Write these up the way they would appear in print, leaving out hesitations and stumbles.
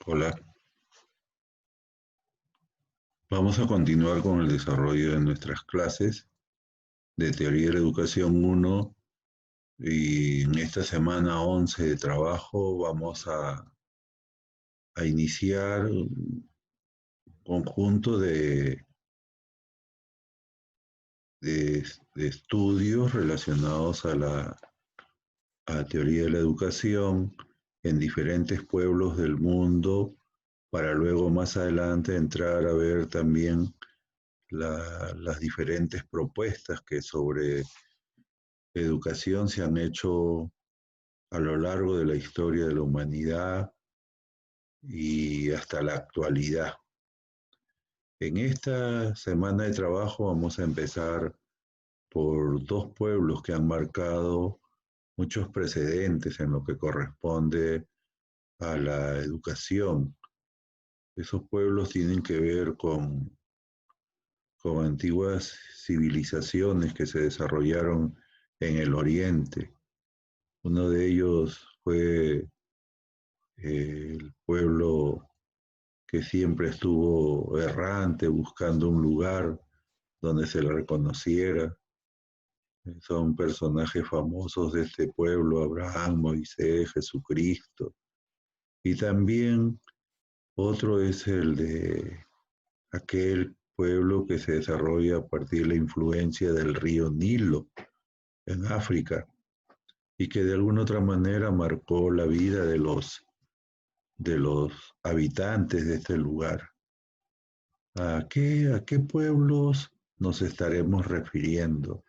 Hola, vamos a continuar con el desarrollo de nuestras clases de Teoría de la Educación 1 y en esta semana 11 de trabajo vamos a iniciar un conjunto de estudios relacionados a teoría de la educación en diferentes pueblos del mundo para luego más adelante entrar a ver también las diferentes propuestas que sobre educación se han hecho a lo largo de la historia de la humanidad y hasta la actualidad. En esta semana de trabajo vamos a empezar por dos pueblos que han marcado muchos precedentes en lo que corresponde a la educación. Esos pueblos tienen que ver con antiguas civilizaciones que se desarrollaron en el Oriente. Uno de ellos fue el pueblo que siempre estuvo errante, buscando un lugar donde se le reconociera. Son personajes famosos de este pueblo, Abraham, Moisés, Jesucristo. Y también otro es el de aquel pueblo que se desarrolla a partir de la influencia del río Nilo en África y que de alguna otra manera marcó la vida de los habitantes de este lugar. A qué pueblos nos estaremos refiriendo?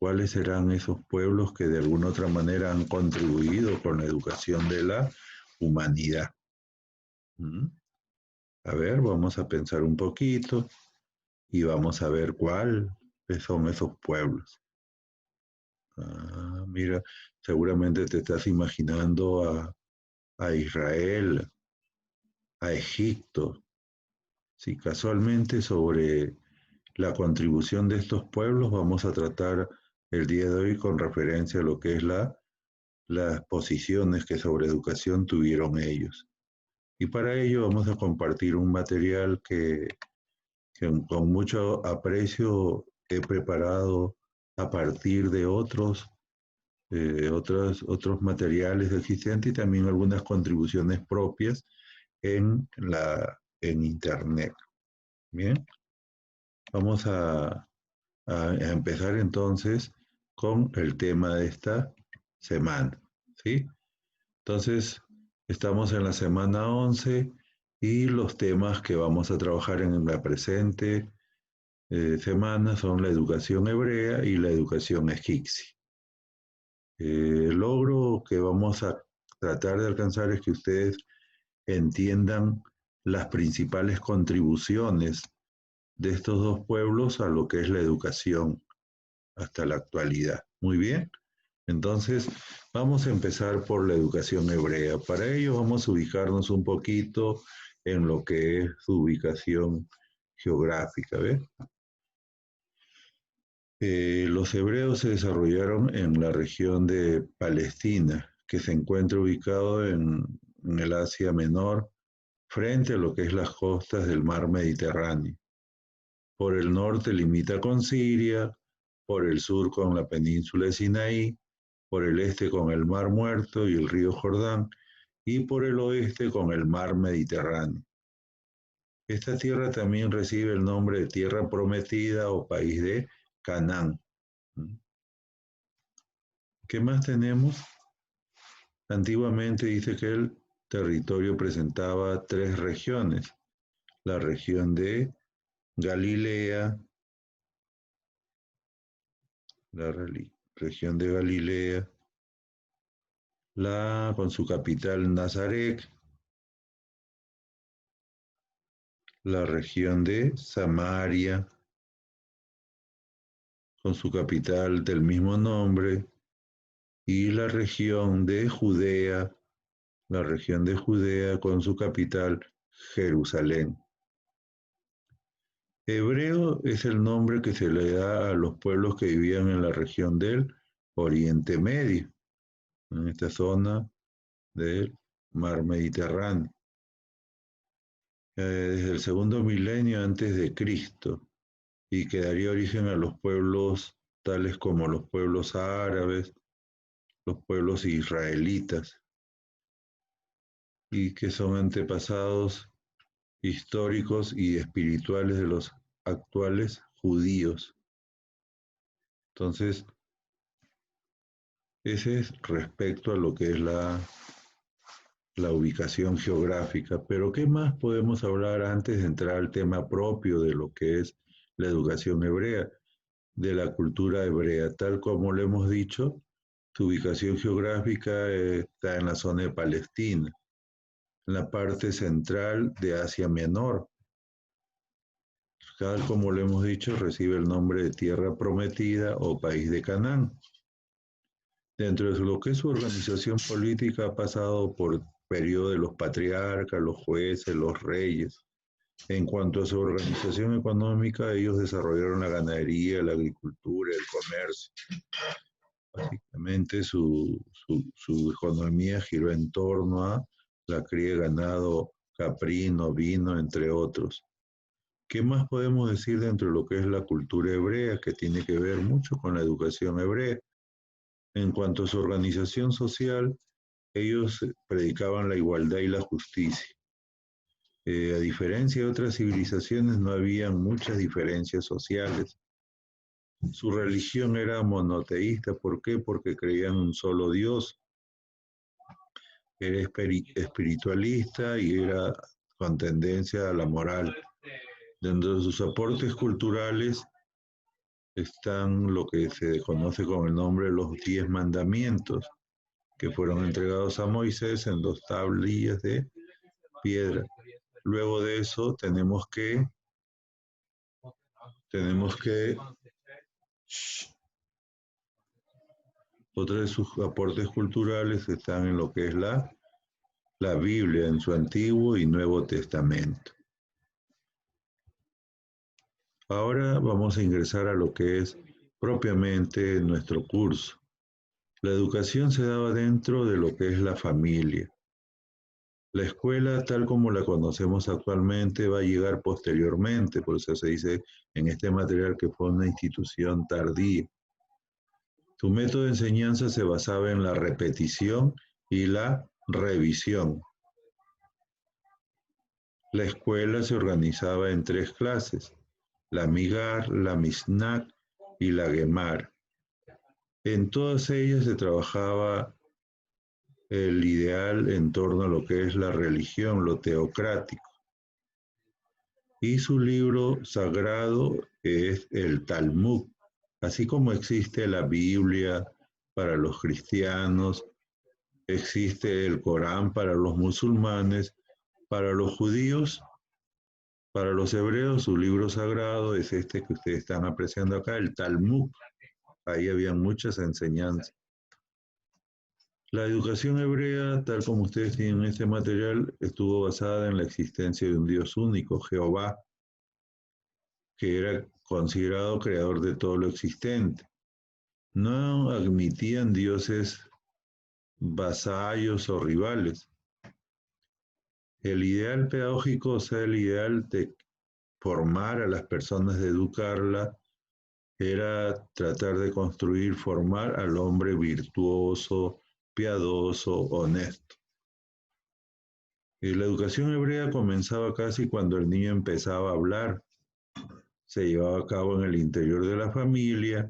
¿Cuáles serán esos pueblos que de alguna otra manera han contribuido con la educación de la humanidad? ¿Mm? A ver, vamos a pensar un poquito y vamos a ver cuáles son esos pueblos. Mira, seguramente te estás imaginando a Israel, a Egipto. Si casualmente sobre la contribución de estos pueblos vamos a tratar el día de hoy con referencia a lo que es las posiciones que sobre educación tuvieron ellos. Y para ello vamos a compartir un material que con mucho aprecio he preparado a partir de otros materiales existentes y también algunas contribuciones propias en Internet. Bien, vamos a empezar entonces con el tema de esta semana, ¿sí? Entonces, estamos en la semana 11 y los temas que vamos a trabajar en la presente semana son la educación hebrea y la educación egipcia. El logro que vamos a tratar de alcanzar es que ustedes entiendan las principales contribuciones de estos dos pueblos a lo que es la educación hasta la actualidad. Muy bien, entonces vamos a empezar por la educación hebrea. Para ello vamos a ubicarnos un poquito en lo que es su ubicación geográfica. ¿Ves? Los hebreos se desarrollaron en la región de Palestina, que se encuentra ubicado en el Asia Menor, frente a lo que es las costas del mar Mediterráneo. Por el norte limita con Siria, por el sur con la península de Sinaí, por el este con el Mar Muerto y el río Jordán, y por el oeste con el mar Mediterráneo. Esta tierra también recibe el nombre de tierra prometida o país de Canaán. ¿Qué más tenemos? Antiguamente dice que el territorio presentaba tres regiones: la región de Galilea, la región de Galilea, con su capital Nazaret, la región de Samaria, con su capital del mismo nombre, y la región de Judea con su capital Jerusalén. Hebreo es el nombre que se le da a los pueblos que vivían en la región del Oriente Medio, en esta zona del mar Mediterráneo. desde el segundo milenio antes de Cristo, y que daría origen a los pueblos tales como los pueblos árabes, los pueblos israelitas, y que son antepasados históricos y espirituales de los actuales judíos. Entonces, ese es respecto a lo que es la ubicación geográfica. Pero ¿qué más podemos hablar antes de entrar al tema propio de lo que es la educación hebrea, de la cultura hebrea? Tal como lo hemos dicho, su ubicación geográfica está en la zona de Palestina, en la parte central de Asia Menor. Tal como lo hemos dicho, recibe el nombre de Tierra Prometida o País de Canaán. Dentro de lo que es su organización política ha pasado por periodo de los patriarcas, los jueces, los reyes. En cuanto a su organización económica, ellos desarrollaron la ganadería, la agricultura, el comercio. Básicamente su economía giró en torno a la cría de ganado caprino, vino, entre otros. ¿Qué más podemos decir dentro de lo que es la cultura hebrea, que tiene que ver mucho con la educación hebrea? En cuanto a su organización social, ellos predicaban la igualdad y la justicia. A diferencia de otras civilizaciones, no había muchas diferencias sociales. Su religión era monoteísta. ¿Por qué? Porque creían en un solo Dios. Era espiritualista y era con tendencia a la moral. Dentro de sus aportes culturales están lo que se conoce con el nombre de los 10 mandamientos, que fueron entregados a Moisés en 2 tablillas de piedra. Luego de eso tenemos que otros de sus aportes culturales están en lo que es la Biblia, en su Antiguo y Nuevo Testamento. Ahora vamos a ingresar a lo que es propiamente nuestro curso. La educación se daba dentro de lo que es la familia. La escuela, tal como la conocemos actualmente, va a llegar posteriormente, por eso se dice en este material que fue una institución tardía. Su método de enseñanza se basaba en la repetición y la revisión. La escuela se organizaba en 3 clases: la Migar, la Mishnah y la Gemar. En todas ellas se trabajaba el ideal en torno a lo que es la religión, lo teocrático. Y su libro sagrado es el Talmud, así como existe la Biblia para los cristianos, existe el Corán para los musulmanes, para los judíos, para los hebreos, su libro sagrado es este que ustedes están apreciando acá, el Talmud. Ahí había muchas enseñanzas. La educación hebrea, tal como ustedes tienen en este material, estuvo basada en la existencia de un Dios único, Jehová, que era considerado creador de todo lo existente. No admitían dioses vasallos o rivales. El ideal pedagógico, o sea, el ideal de formar a las personas, de educarla, era tratar de construir, formar al hombre virtuoso, piadoso, honesto. Y la educación hebrea comenzaba casi cuando el niño empezaba a hablar. Se llevaba a cabo en el interior de la familia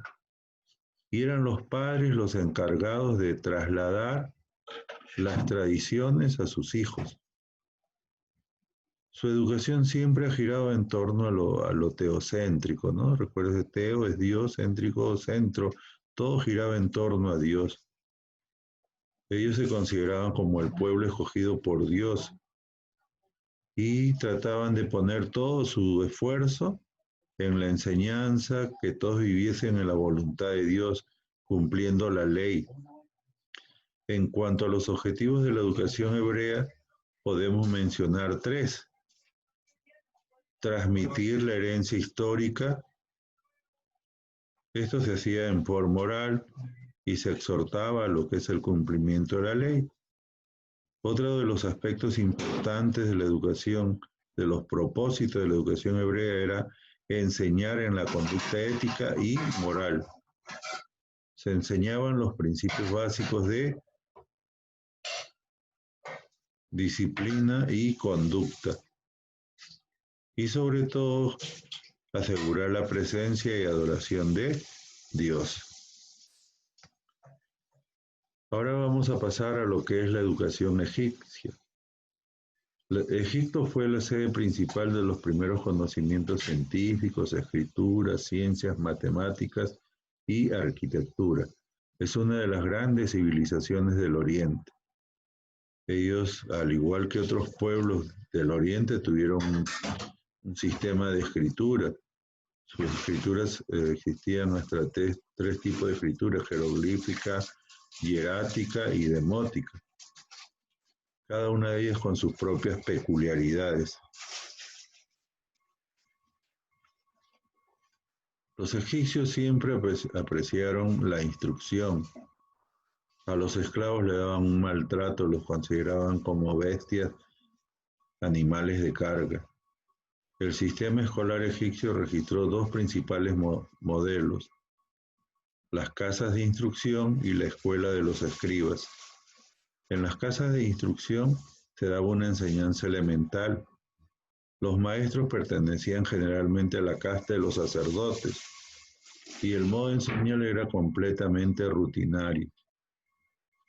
y eran los padres los encargados de trasladar las tradiciones a sus hijos. Su educación siempre ha girado en torno a lo teocéntrico, ¿no? Recuerden, teo es Dios, céntrico, centro, todo giraba en torno a Dios. Ellos se consideraban como el pueblo escogido por Dios y trataban de poner todo su esfuerzo en la enseñanza, que todos viviesen en la voluntad de Dios, cumpliendo la ley. En cuanto a los objetivos de la educación hebrea, podemos mencionar 3. Transmitir la herencia histórica. Esto se hacía en forma oral y se exhortaba a lo que es el cumplimiento de la ley. Otro de los aspectos importantes de la educación de los propósitos de la educación hebrea era enseñar en la conducta ética y moral. Se enseñaban los principios básicos de disciplina y conducta. Y sobre todo, asegurar la presencia y adoración de Dios. Ahora vamos a pasar a lo que es la educación egipcia. Egipto fue la sede principal de los primeros conocimientos científicos, escrituras, ciencias, matemáticas y arquitectura. Es una de las grandes civilizaciones del Oriente. Ellos, al igual que otros pueblos del Oriente, tuvieron un sistema de escritura. Sus escrituras existían tres tipos de escritura: jeroglífica, hierática y demótica, cada una de ellas con sus propias peculiaridades. Los egipcios siempre apreciaron la instrucción. A los esclavos le daban un maltrato, los consideraban como bestias, animales de carga. El sistema escolar egipcio registró dos principales modelos: las casas de instrucción y la escuela de los escribas. En las casas de instrucción se daba una enseñanza elemental. Los maestros pertenecían generalmente a la casta de los sacerdotes y el modo de enseñar era completamente rutinario.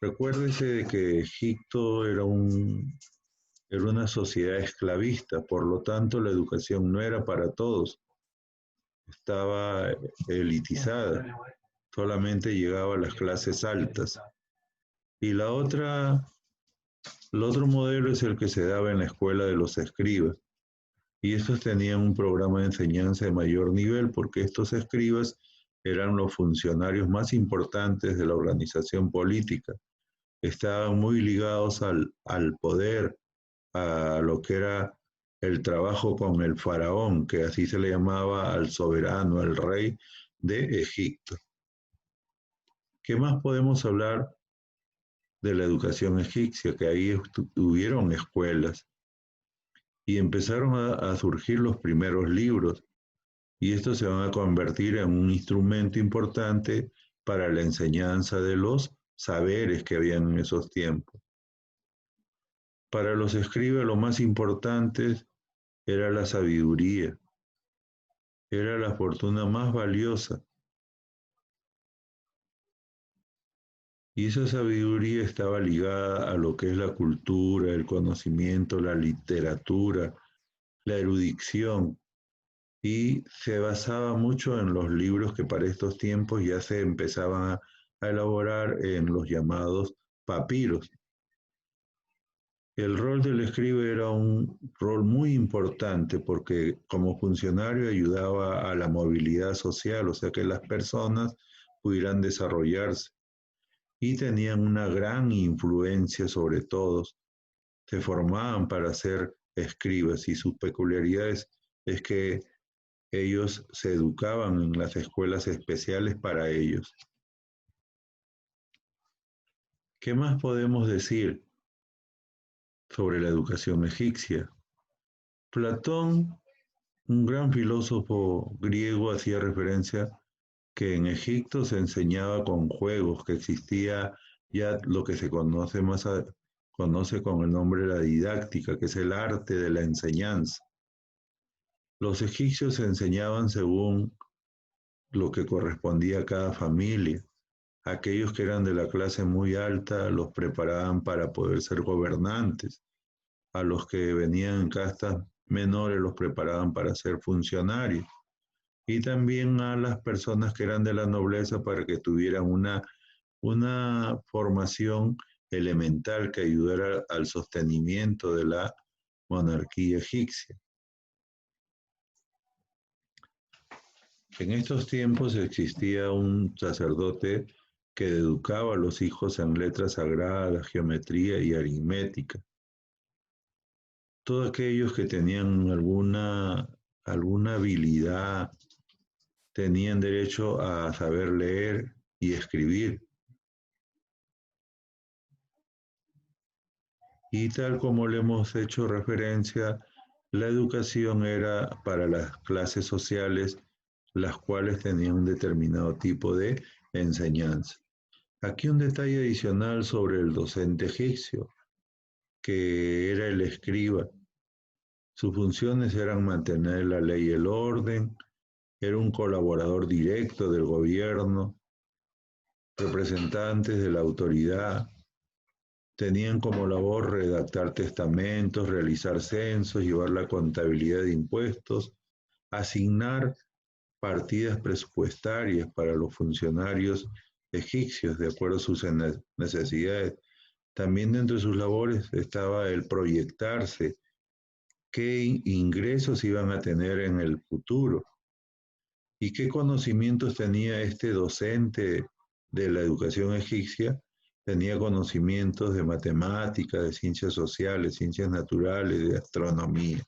Recuérdese de que Egipto era una sociedad esclavista, por lo tanto la educación no era para todos, estaba elitizada, solamente llegaba a las clases altas. Y el otro modelo es el que se daba en la escuela de los escribas. Y estos tenían un programa de enseñanza de mayor nivel porque estos escribas eran los funcionarios más importantes de la organización política. Estaban muy ligados al poder, a lo que era el trabajo con el faraón, que así se le llamaba al soberano, el rey de Egipto. ¿Qué más podemos hablar de la educación egipcia? Que ahí tuvieron escuelas y empezaron a surgir los primeros libros, y estos se van a convertir en un instrumento importante para la enseñanza de los saberes que habían en esos tiempos. Para los escribas lo más importante era la sabiduría, era la fortuna más valiosa. Y esa sabiduría estaba ligada a lo que es la cultura, el conocimiento, la literatura, la erudición, y se basaba mucho en los libros que para estos tiempos ya se empezaban a elaborar en los llamados papiros. El rol del escriba era un rol muy importante porque como funcionario ayudaba a la movilidad social, o sea que las personas pudieran desarrollarse y tenían una gran influencia sobre todos. Se formaban para ser escribas y sus peculiaridades es que ellos se educaban en las escuelas especiales para ellos. ¿Qué más podemos decir sobre la educación egipcia? Platón, un gran filósofo griego, hacía referencia que en Egipto se enseñaba con juegos, que existía ya lo que se conoce conoce con el nombre de la didáctica, que es el arte de la enseñanza. Los egipcios enseñaban según lo que correspondía a cada familia. Aquellos que eran de la clase muy alta los preparaban para poder ser gobernantes. A los que venían en castas menores los preparaban para ser funcionarios. Y también a las personas que eran de la nobleza para que tuvieran una formación elemental que ayudara al sostenimiento de la monarquía egipcia. En estos tiempos existía un sacerdote que educaba a los hijos en letras sagradas, geometría y aritmética. Todos aquellos que tenían alguna habilidad tenían derecho a saber leer y escribir. Y tal como le hemos hecho referencia, la educación era para las clases sociales, las cuales tenían un determinado tipo de enseñanza. Aquí un detalle adicional sobre el docente egipcio, que era el escriba. Sus funciones eran mantener la ley y el orden, era un colaborador directo del gobierno, representantes de la autoridad, tenían como labor redactar testamentos, realizar censos, llevar la contabilidad de impuestos, asignar partidas presupuestarias para los funcionarios egipcios de acuerdo a sus necesidades. También dentro de sus labores estaba el proyectarse qué ingresos iban a tener en el futuro y qué conocimientos tenía este docente de la educación egipcia. Tenía conocimientos de matemáticas, de ciencias sociales, ciencias naturales, de astronomía.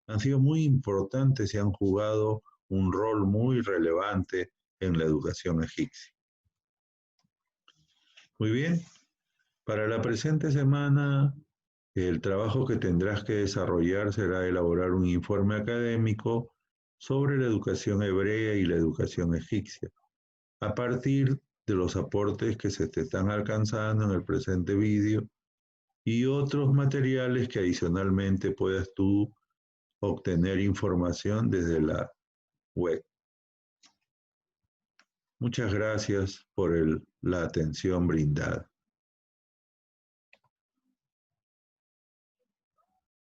Han sido muy importantes y han jugado un rol muy relevante en la educación egipcia. Muy bien, para la presente semana, el trabajo que tendrás que desarrollar será elaborar un informe académico sobre la educación hebrea y la educación egipcia, a partir de los aportes que se te están alcanzando en el presente vídeo y otros materiales que adicionalmente puedas tú obtener información desde la web. Muchas gracias por la atención brindada.